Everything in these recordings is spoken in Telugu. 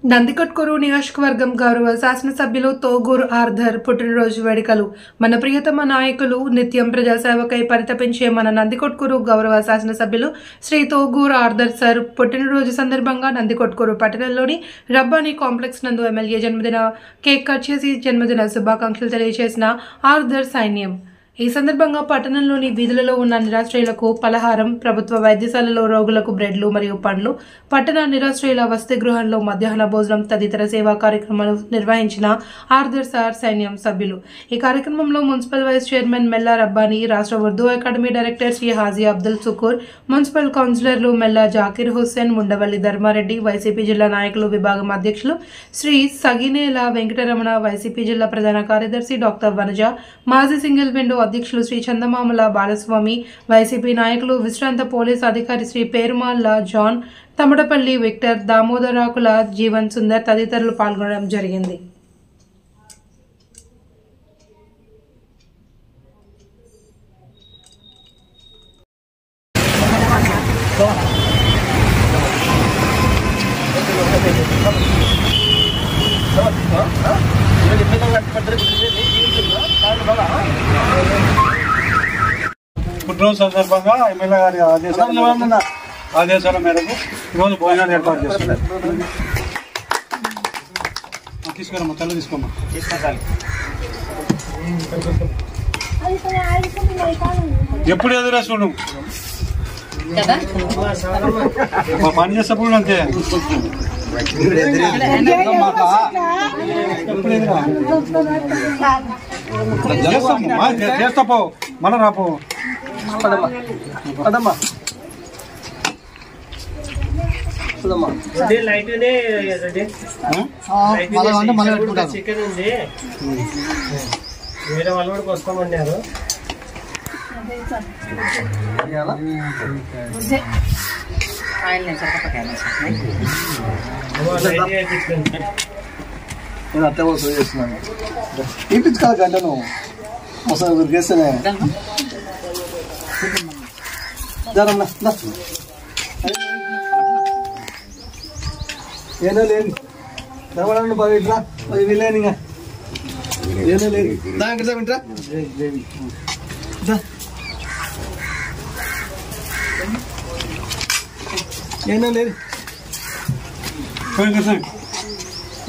నందికొట్కూరు నియోజకవర్గం గౌరవ శాసనసభ్యులు తోగూరు ఆర్థర్ పుట్టినరోజు వేడుకలు. మన ప్రియతమ నాయకులు, నిత్యం ప్రజాసేవకై పరితపించే మన నందికొట్కూరు గౌరవ శాసనసభ్యులు శ్రీ తోగూరు ఆర్థర్ సార్ పుట్టినరోజు సందర్భంగా నందికొట్కూరు పట్టణంలోని రబ్బానీ కాంప్లెక్స్ నందు ఎమ్మెల్యే జన్మదిన కేక్ కట్ చేసి జన్మదిన శుభాకాంక్షలు తెలియజేసిన ఆర్థర్ సైన్యం. ఈ సందర్భంగా పట్టణంలోని వీధులలో ఉన్న నిరాశ్రయులకు పలహారం, ప్రభుత్వ వైద్యశాలలో రోగులకు బ్రెడ్లు మరియు పండ్లు, పట్టణ నిరాశ్రయుల వసతి గృహంలో మధ్యాహ్న భోజనం తదితర సేవా కార్యక్రమాలు నిర్వహించిన ఆర్థర్ సార్ సైన్యం సభ్యులు. ఈ కార్యక్రమంలో municipal vice chairman Mella Rabbani, రాష్ట్ర Urdu academy director Shri Haji Abdul Sukur, municipal కౌన్సిలర్లు మెల్లా జాకిర్ హుస్సేన్, ముండవల్లి ధర్మారెడ్డి, వైసీపీ జిల్లా నాయకులు విభాగం అధ్యక్షులు శ్రీ సగినేల వెంకటరమణ, వైసీపీ జిల్లా ప్రధాన కార్యదర్శి డాక్టర్ వనజ, మాజీ సింగిల్ విండో అధ్యక్షులు శ్రీ చందమామల బాలస్వామి, వైసీపీ నాయకులు విశ్రాంత పోలీస్ అధికారి శ్రీ పేరుమాల్ల జాన్, తమడపల్లి విక్టర్, దామోదరాకుల జీవన్ సుందర్ తదితరులు పాల్గొనడం జరిగింది. పుట్టినరోజు సందర్భంగా ఎమ్మెల్యే గారి ఆదేశాల మేరకు ఈరోజు భోజనాలు ఏర్పాటు చేస్తున్నారు. తీసుకురమ్మా, తల్లి తీసుకోమ్మా. ఎప్పుడు ఎదురా చూడు, మా పని చేసేప్పుడు అంతే. చేస్తా పో, మళ్ళా రాపో. చికెన్ ఉంది, వేరే వాళ్ళు కూడా వస్తామన్నారు. నేను అట్లా కూడా చేస్తున్నాను. తీపించుకోవాలి గంటను అసలు చేస్తేనే ఏదో లేదు ధర్మరాడు పది ఇట్లా పది వీళ్ళని ఇంకా ఏదో లేదు దాంట్లో వింటరా ఏదో లేదు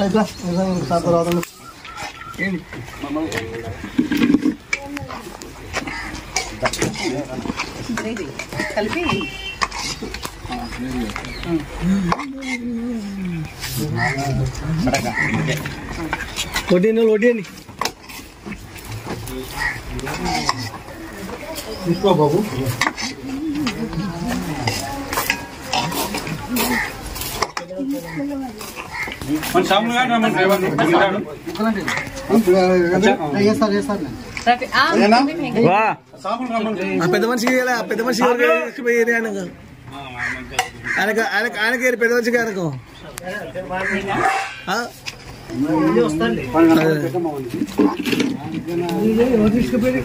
ఇట్లా తర్వాత ఏంటి కలిపి వడ్డీని తీసుకో బాబు. పెద్ద మనిషి పెద్ద మనిషి ఆయనకి పెద్ద మనిషికి ఆయనకు తీసుకుపోయి